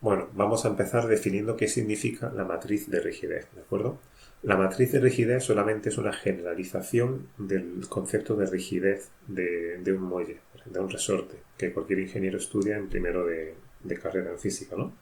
Bueno, vamos a empezar definiendo qué significa la matriz de rigidez, ¿de acuerdo? La matriz de rigidez solamente es una generalización del concepto de rigidez de un muelle, de un resorte, que cualquier ingeniero estudia en primero de carrera en física, ¿no?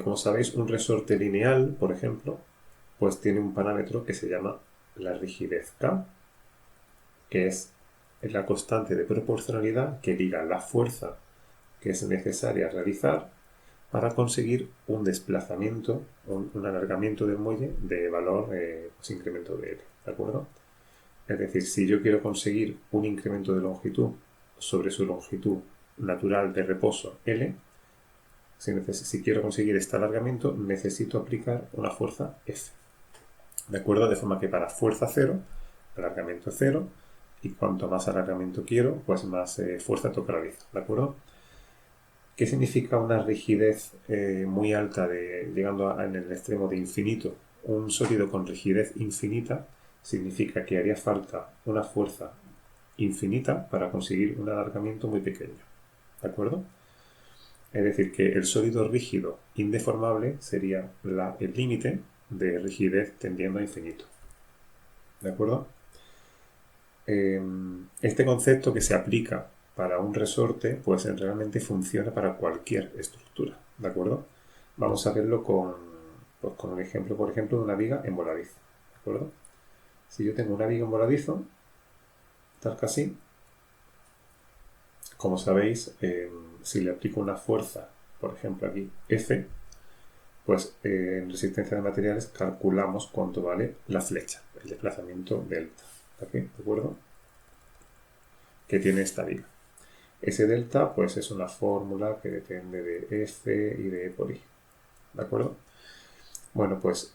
Como sabéis, un resorte lineal, por ejemplo, pues tiene un parámetro que se llama la rigidez K, que es la constante de proporcionalidad que liga la fuerza que es necesaria realizar para conseguir un desplazamiento, un alargamiento del muelle de valor pues incremento de L, ¿de acuerdo? Es decir, si yo quiero conseguir un incremento de longitud sobre su longitud natural de reposo L, si quiero conseguir este alargamiento, necesito aplicar una fuerza F. ¿De acuerdo? De forma que para fuerza 0, alargamiento 0, y cuanto más alargamiento quiero, pues más fuerza toca realizar. ¿De acuerdo? ¿Qué significa una rigidez muy alta, llegando en el extremo de infinito? Un sólido con rigidez infinita significa que haría falta una fuerza infinita para conseguir un alargamiento muy pequeño. ¿De acuerdo? Es decir, que el sólido rígido indeformable sería el límite de rigidez tendiendo a infinito. ¿De acuerdo? Este concepto que se aplica para un resorte, pues realmente funciona para cualquier estructura. ¿De acuerdo? Vamos a verlo con un ejemplo, por ejemplo, de una viga en voladizo. ¿De acuerdo? Si yo tengo una viga en voladizo, tal que así, como sabéis, si le aplico una fuerza, por ejemplo aquí F, pues en resistencia de materiales calculamos cuánto vale la flecha, el desplazamiento delta. ¿De acuerdo? Que tiene esta viga. Ese delta pues es una fórmula que depende de F y de E por I. ¿De acuerdo? Bueno, pues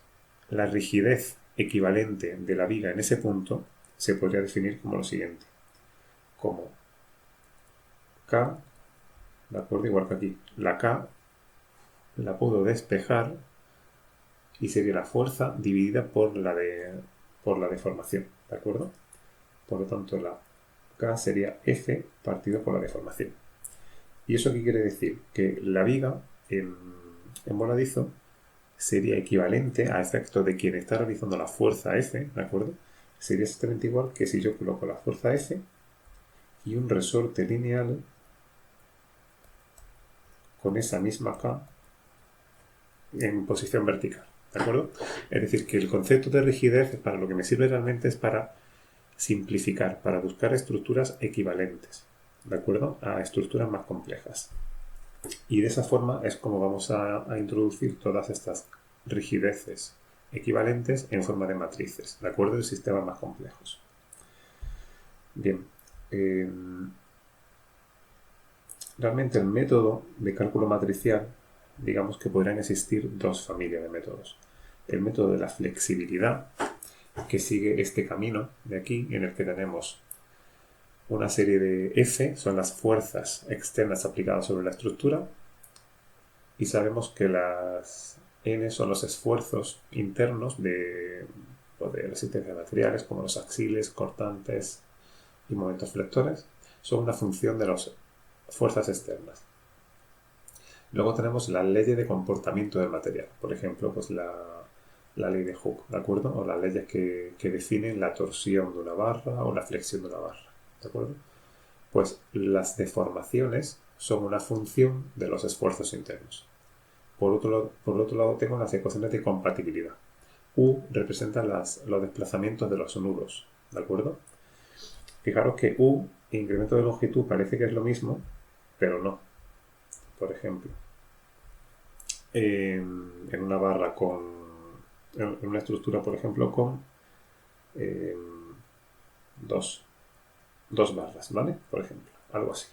la rigidez equivalente de la viga en ese punto se podría definir como lo siguiente. Como K, ¿de acuerdo? Igual que aquí. La K la puedo despejar y sería la fuerza dividida por la deformación. ¿De acuerdo? Por lo tanto, la K sería F partido por la deformación. ¿Y eso qué quiere decir? Que la viga en voladizo sería equivalente a efecto de quien está realizando la fuerza F, ¿de acuerdo? Sería exactamente igual que si yo coloco la fuerza F y un resorte lineal con esa misma K en posición vertical, ¿de acuerdo? Es decir, que el concepto de rigidez para lo que me sirve realmente es para simplificar, para buscar estructuras equivalentes, ¿de acuerdo? A estructuras más complejas. Y de esa forma es como vamos a introducir todas estas rigideces equivalentes en forma de matrices, ¿de acuerdo? En sistemas más complejos. Bien. Realmente el método de cálculo matricial, digamos que podrían existir dos familias de métodos. El método de la flexibilidad, que sigue este camino de aquí, en el que tenemos una serie de F, son las fuerzas externas aplicadas sobre la estructura, y sabemos que las N son los esfuerzos internos de resistencia de materiales, como los axiles, cortantes y momentos flectores, son una función de las fuerzas externas. Luego tenemos la ley de comportamiento del material, por ejemplo, pues la ley de Hooke, ¿de acuerdo? O las leyes que definen la torsión de una barra o la flexión de una barra, ¿de acuerdo? Pues las deformaciones son una función de los esfuerzos internos. Por otro lado tengo las ecuaciones de compatibilidad. U representa los desplazamientos de los nudos, ¿de acuerdo? Fijaros que U e incremento de longitud parece que es lo mismo, pero no. Por ejemplo, en una barra en una estructura, por ejemplo, con dos barras, ¿vale? Por ejemplo, algo así.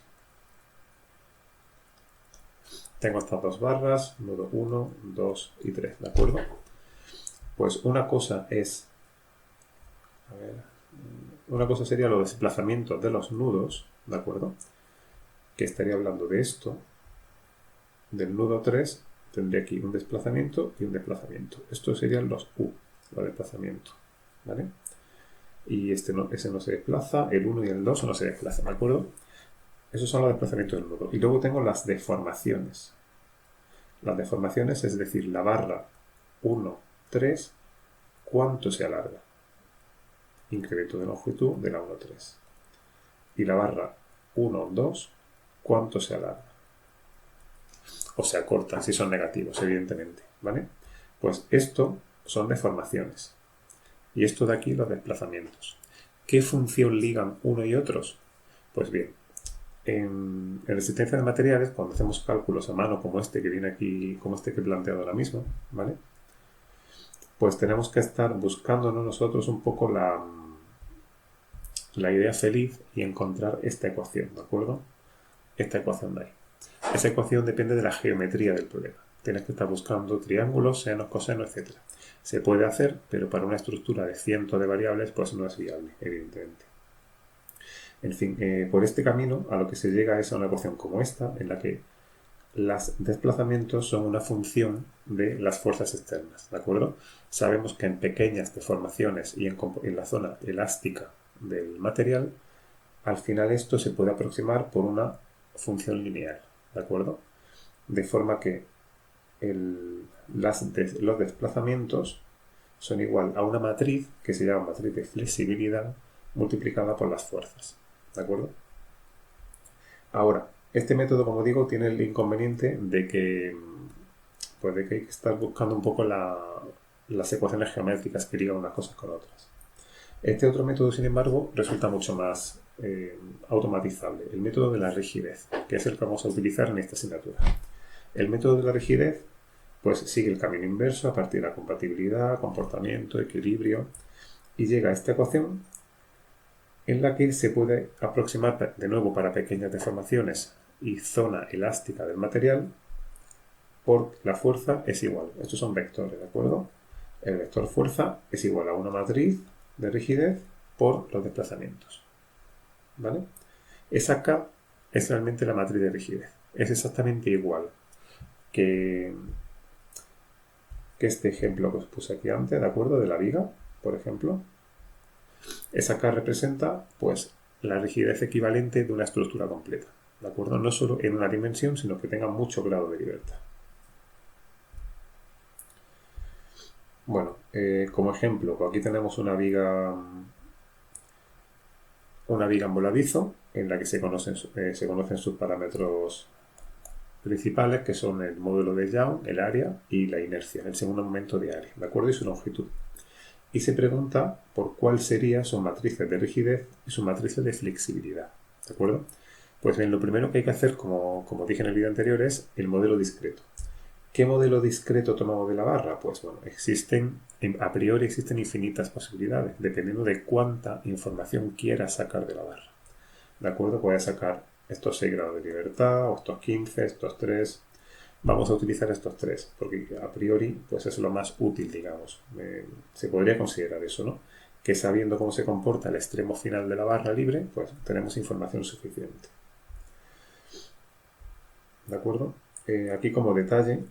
Tengo estas dos barras, nudo 1, 2 y 3, ¿de acuerdo? Pues una cosa sería los desplazamientos de los nudos, ¿de acuerdo? Que estaría hablando de esto. Del nudo 3 tendría aquí un desplazamiento y un desplazamiento. Estos serían los U, los desplazamientos, ¿vale? Y ese no se desplaza, el 1 y el 2 no se desplazan, ¿de acuerdo? Esos son los desplazamientos del nudo. Y luego tengo las deformaciones, las deformaciones, es decir, la barra 1, 3, ¿cuánto se alarga? Incremento de longitud de la 1, 3. Y la barra 1, 2, ¿cuánto se alarga? O se acorta, si son negativos, evidentemente, ¿vale? Pues esto son deformaciones. Y esto de aquí, los desplazamientos. ¿Qué función ligan uno y otros? Pues bien, en resistencia de materiales, cuando hacemos cálculos a mano como este que viene aquí, como este que he planteado ahora mismo, ¿vale? Pues tenemos que estar buscándonos nosotros un poco la idea feliz y encontrar esta ecuación, ¿de acuerdo? Esta ecuación de ahí. Esa ecuación depende de la geometría del problema. Tienes que estar buscando triángulos, senos, cosenos, etc. Se puede hacer, pero para una estructura de cientos de variables, pues no es viable, evidentemente. En fin, por este camino a lo que se llega es a una ecuación como esta, en la que los desplazamientos son una función de las fuerzas externas, ¿de acuerdo? Sabemos que en pequeñas deformaciones y en la zona elástica del material, al final esto se puede aproximar por una función lineal, ¿de acuerdo? De forma que los desplazamientos son igual a una matriz que se llama matriz de flexibilidad multiplicada por las fuerzas, ¿de acuerdo? Ahora, este método, como digo, tiene el inconveniente de que, pues de que hay que estar buscando un poco las ecuaciones geométricas que ligan unas cosas con otras. Este otro método, sin embargo, resulta mucho más automatizable, el método de la rigidez, que es el que vamos a utilizar en esta asignatura. El método de la rigidez pues sigue el camino inverso a partir de la compatibilidad, comportamiento, equilibrio, y llega a esta ecuación en la que se puede aproximar de nuevo para pequeñas deformaciones y zona elástica del material por la fuerza es igual. Estos son vectores, ¿de acuerdo? El vector fuerza es igual a una matriz de rigidez por los desplazamientos, ¿vale? Esa K es realmente la matriz de rigidez. Es exactamente igual que este ejemplo que os puse aquí antes, ¿de acuerdo? De la viga, por ejemplo. Esa K representa, pues, la rigidez equivalente de una estructura completa, ¿de acuerdo? No solo en una dimensión, sino que tenga mucho grado de libertad. Bueno, como ejemplo, pues aquí tenemos una viga en voladizo, en la que se conocen sus parámetros principales, que son el módulo de Young, el área y la inercia, el segundo momento de área, ¿de acuerdo? Y su longitud. Y se pregunta por cuál sería su matriz de rigidez y su matriz de flexibilidad, ¿de acuerdo? Pues bien, lo primero que hay que hacer, como dije en el vídeo anterior, es el modelo discreto. ¿Qué modelo discreto tomamos de la barra? Pues bueno, a priori existen infinitas posibilidades, dependiendo de cuánta información quieras sacar de la barra. ¿De acuerdo? Puedes sacar estos 6 grados de libertad, o estos 15, estos 3. Vamos a utilizar estos 3, porque a priori pues es lo más útil, digamos. Se podría considerar eso, ¿no? Que sabiendo cómo se comporta el extremo final de la barra libre, pues tenemos información suficiente. ¿De acuerdo? Aquí como detalle,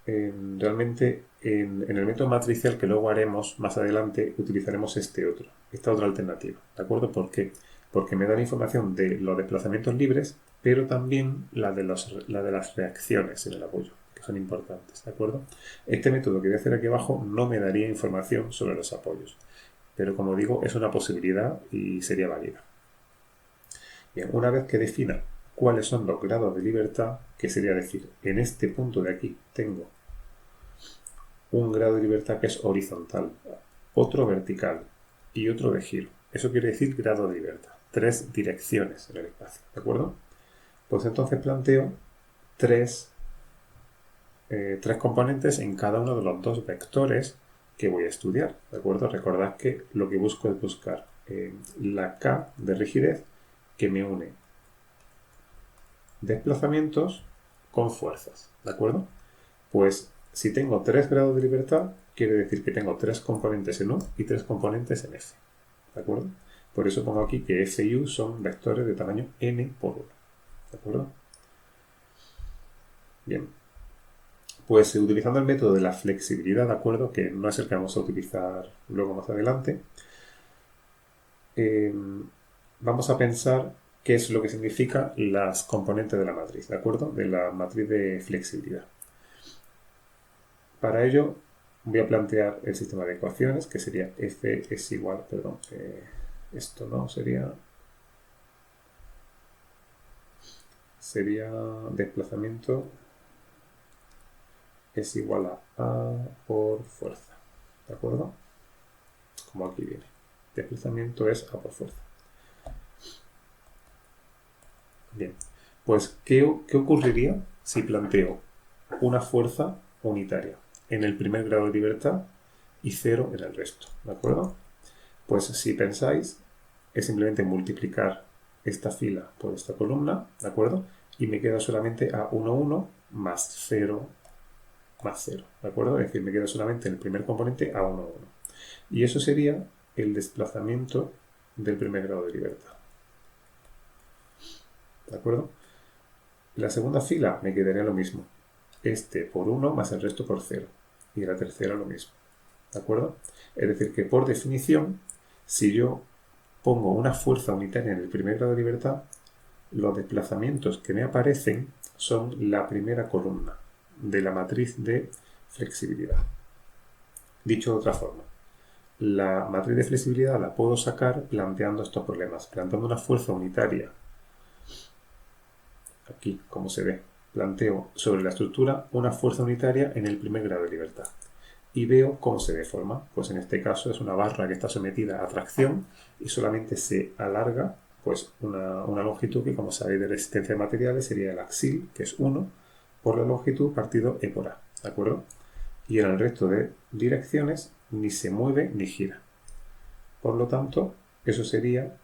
realmente en el método matricial que luego haremos más adelante utilizaremos esta otra alternativa, ¿de acuerdo? ¿Por qué? Porque me da la información de los desplazamientos libres, pero también la de las reacciones en el apoyo, que son importantes, ¿de acuerdo? Este método que voy a hacer aquí abajo no me daría información sobre los apoyos, pero como digo, es una posibilidad y sería válida. Bien, una vez que defina cuáles son los grados de libertad, que sería decir, en este punto de aquí tengo un grado de libertad que es horizontal, otro vertical y otro de giro. Eso quiere decir grado de libertad. 3 direcciones en el espacio, ¿de acuerdo? Pues entonces planteo tres componentes en cada uno de los 2 vectores que voy a estudiar, ¿de acuerdo? Recordad que lo que busco es buscar la K de rigidez que me une desplazamientos con fuerzas, ¿de acuerdo? Pues si tengo 3 grados de libertad, quiere decir que tengo 3 componentes en U y 3 componentes en F, ¿de acuerdo? Por eso pongo aquí que F y U son vectores de tamaño n por 1, ¿de acuerdo? Bien, pues utilizando el método de la flexibilidad, ¿de acuerdo? Que no es el que vamos a utilizar luego más adelante, vamos a pensar qué es lo que significa las componentes de la matriz, ¿de acuerdo? De la matriz de flexibilidad. Para ello voy a plantear el sistema de ecuaciones, que sería F es igual, perdón, esto no, sería desplazamiento es igual a por fuerza, ¿de acuerdo? Como aquí viene. Desplazamiento es a por fuerza. Bien, pues ¿qué ocurriría si planteo una fuerza unitaria en el primer grado de libertad y 0 en el resto? ¿De acuerdo? Pues si pensáis, es simplemente multiplicar esta fila por esta columna, ¿de acuerdo? Y me queda solamente A1, 1 más 0 más 0, ¿de acuerdo? Es decir, me queda solamente el primer componente A1, 1. Y eso sería el desplazamiento del primer grado de libertad. ¿De acuerdo? La segunda fila me quedaría lo mismo. Este por 1 más el resto por 0. Y la tercera lo mismo. ¿De acuerdo? Es decir, que por definición, si yo pongo una fuerza unitaria en el primer grado de libertad, los desplazamientos que me aparecen son la primera columna de la matriz de flexibilidad. Dicho de otra forma, la matriz de flexibilidad la puedo sacar planteando estos problemas, planteando una fuerza unitaria. Aquí, como se ve, planteo sobre la estructura una fuerza unitaria en el primer grado de libertad. Y veo cómo se deforma. Pues en este caso es una barra que está sometida a tracción y solamente se alarga pues una longitud que, como sabéis de resistencia de materiales, sería el axil, que es 1, por la longitud partido E por A. ¿De acuerdo? Y en el resto de direcciones ni se mueve ni gira. Por lo tanto, esos serían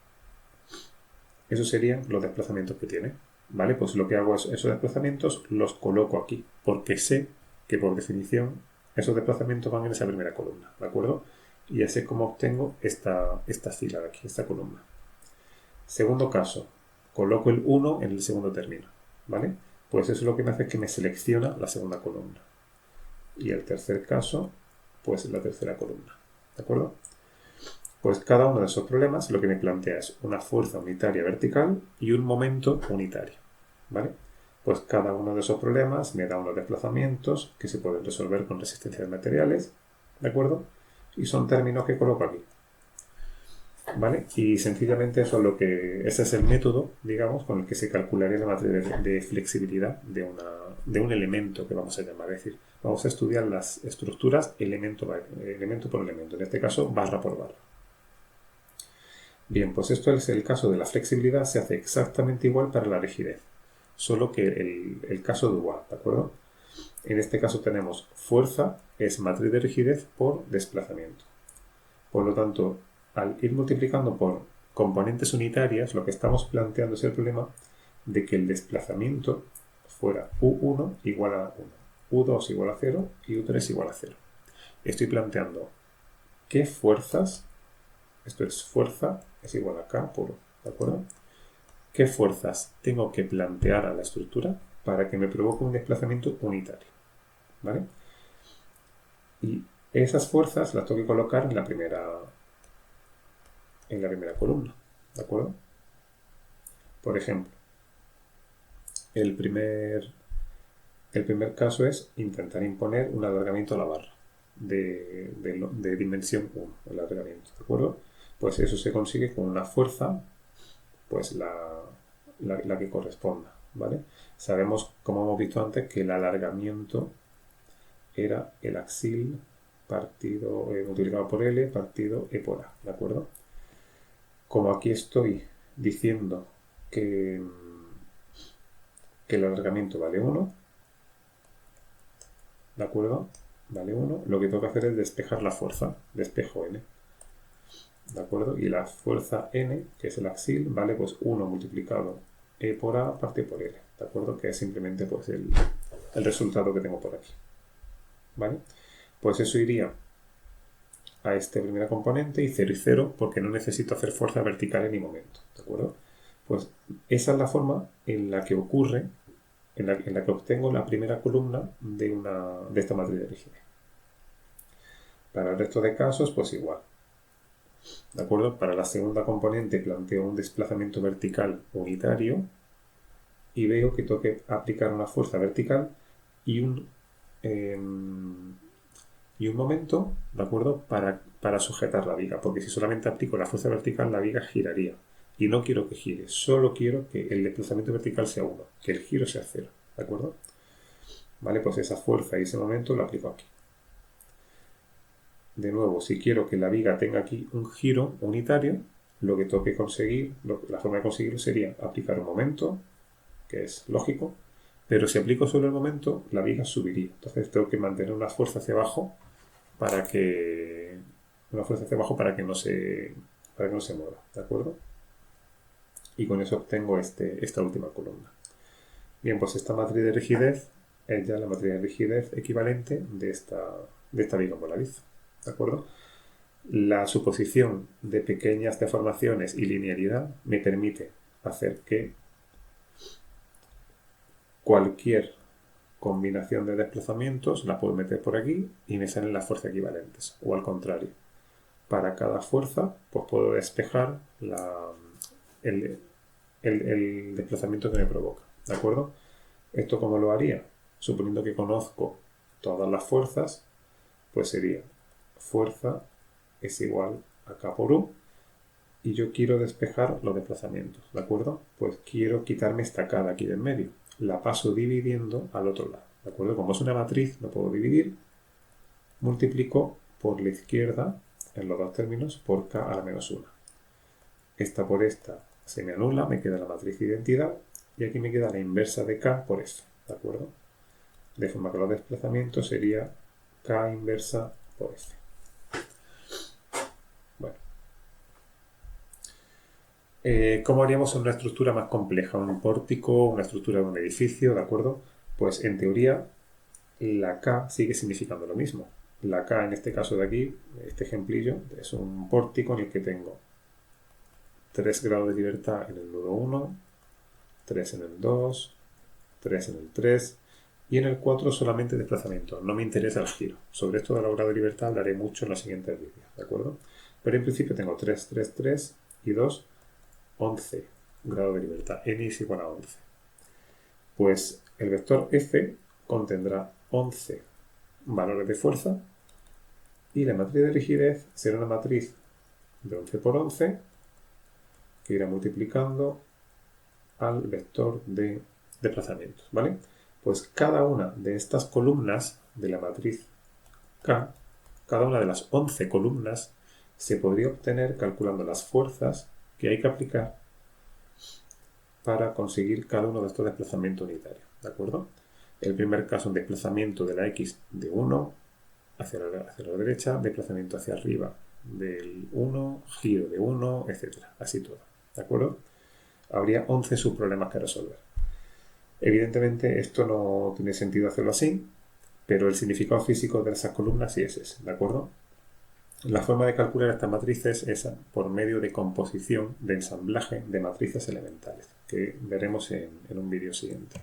los desplazamientos que tiene. ¿Vale? Pues lo que hago es esos desplazamientos los coloco aquí, porque sé que por definición esos desplazamientos van en esa primera columna, ¿de acuerdo? Y así es como obtengo esta fila de aquí, esta columna. Segundo caso, coloco el 1 en el segundo término, ¿vale? Pues eso es lo que me hace que me selecciona la segunda columna. Y el tercer caso, pues la tercera columna, ¿de acuerdo? Pues cada uno de esos problemas lo que me plantea es una fuerza unitaria vertical y un momento unitario, ¿vale? Pues cada uno de esos problemas me da unos desplazamientos que se pueden resolver con resistencia de materiales, ¿de acuerdo? Y son términos que coloco aquí, ¿vale? Y sencillamente ese es el método, digamos, con el que se calcularía la matriz de flexibilidad de un elemento que vamos a llamar. Es decir, vamos a estudiar las estructuras elemento por elemento, en este caso barra por barra. Bien, pues esto es el caso de la flexibilidad, se hace exactamente igual para la rigidez, solo que el caso de igual, ¿de acuerdo? En este caso tenemos fuerza es matriz de rigidez por desplazamiento. Por lo tanto, al ir multiplicando por componentes unitarias, lo que estamos planteando es el problema de que el desplazamiento fuera U1 igual a 1, U2 igual a 0 y U3 igual a 0. Estoy planteando qué fuerzas, esto es fuerza, es igual a K por U, ¿de acuerdo? ¿Qué fuerzas tengo que plantear a la estructura para que me provoque un desplazamiento unitario? ¿Vale? Y esas fuerzas las tengo que colocar en la primera columna, ¿de acuerdo? Por ejemplo, el primer caso es intentar imponer un alargamiento a la barra de dimensión 1, el alargamiento, ¿de acuerdo? Pues eso se consigue con una fuerza, pues la que corresponda, ¿vale? Sabemos, como hemos visto antes, que el alargamiento era el axil partido multiplicado por L partido E por A, ¿de acuerdo? Como aquí estoy diciendo que el alargamiento vale 1, ¿de acuerdo? Vale 1, lo que tengo que hacer es despejar la fuerza, despejo N, ¿de acuerdo? Y la fuerza N, que es el axil, vale pues 1 multiplicado E por A partido por L, ¿de acuerdo? Que es simplemente pues el resultado que tengo por aquí, ¿vale? Pues eso iría a esta primera componente y 0 y 0 porque no necesito hacer fuerza vertical en ni momento, ¿de acuerdo? Pues esa es la forma en la que ocurre, en la que obtengo la primera columna de esta matriz de rigidez. Para el resto de casos, pues igual. ¿De acuerdo? Para la segunda componente planteo un desplazamiento vertical unitario y veo que tengo que aplicar una fuerza vertical y y un momento, ¿de acuerdo? Para sujetar la viga, porque si solamente aplico la fuerza vertical, la viga giraría. Y no quiero que gire, solo quiero que el desplazamiento vertical sea 1, que el giro sea 0, ¿de acuerdo? Vale, pues esa fuerza y ese momento lo aplico aquí. De nuevo, si quiero que la viga tenga aquí un giro unitario, lo que tengo que conseguir, la forma de conseguirlo sería aplicar un momento, que es lógico, pero si aplico solo el momento, la viga subiría. Entonces tengo que mantener una fuerza hacia abajo para que no se mueva, ¿de acuerdo? Y con eso obtengo esta última columna. Bien, pues esta matriz de rigidez es ya la matriz de rigidez equivalente de esta viga voladiza, ¿de acuerdo? La suposición de pequeñas deformaciones y linealidad me permite hacer que cualquier combinación de desplazamientos la puedo meter por aquí y me salen las fuerzas equivalentes. O al contrario, para cada fuerza pues puedo despejar el desplazamiento que me provoca. ¿De acuerdo? ¿Esto cómo lo haría? Suponiendo que conozco todas las fuerzas, pues sería fuerza es igual a K por U y yo quiero despejar los desplazamientos, ¿de acuerdo? Pues quiero quitarme esta K de aquí del medio. La paso dividiendo al otro lado, ¿de acuerdo? Como es una matriz, no puedo dividir. Multiplico por la izquierda, en los dos términos, por K a la menos 1. Esta por esta se me anula, me queda la matriz de identidad y aquí me queda la inversa de K por F, ¿de acuerdo? De forma que los desplazamientos sería K inversa por F. Bueno. ¿Cómo haríamos una estructura más compleja? Un pórtico, una estructura de un edificio, ¿de acuerdo? Pues en teoría la K sigue significando lo mismo. La K en este caso de aquí, este ejemplillo, es un pórtico en el que tengo 3 grados de libertad en el nodo 1, 3 en el 2, 3 en el 3 y en el 4 solamente desplazamiento. No me interesa el giro. Sobre esto de la grado de libertad hablaré mucho en los siguientes vídeos, ¿de acuerdo? Pero en principio tengo 3, 3, 3 y 2, 11 grados de libertad. N es igual a 11. Pues el vector F contendrá 11 valores de fuerza y la matriz de rigidez será una matriz de 11 por 11 que irá multiplicando al vector de desplazamientos, ¿vale? Pues cada una de estas columnas de la matriz K, cada una de las 11 columnas se podría obtener calculando las fuerzas que hay que aplicar para conseguir cada uno de estos desplazamientos unitarios, ¿de acuerdo? El primer caso, un desplazamiento de la X de 1 hacia la derecha, desplazamiento hacia arriba del 1, giro de 1, etc. Así todo, ¿de acuerdo? Habría 11 subproblemas que resolver. Evidentemente esto no tiene sentido hacerlo así, pero el significado físico de esas columnas sí es ese, ¿de acuerdo? La forma de calcular estas matrices es por medio de composición de ensamblaje de matrices elementales, que veremos en un vídeo siguiente.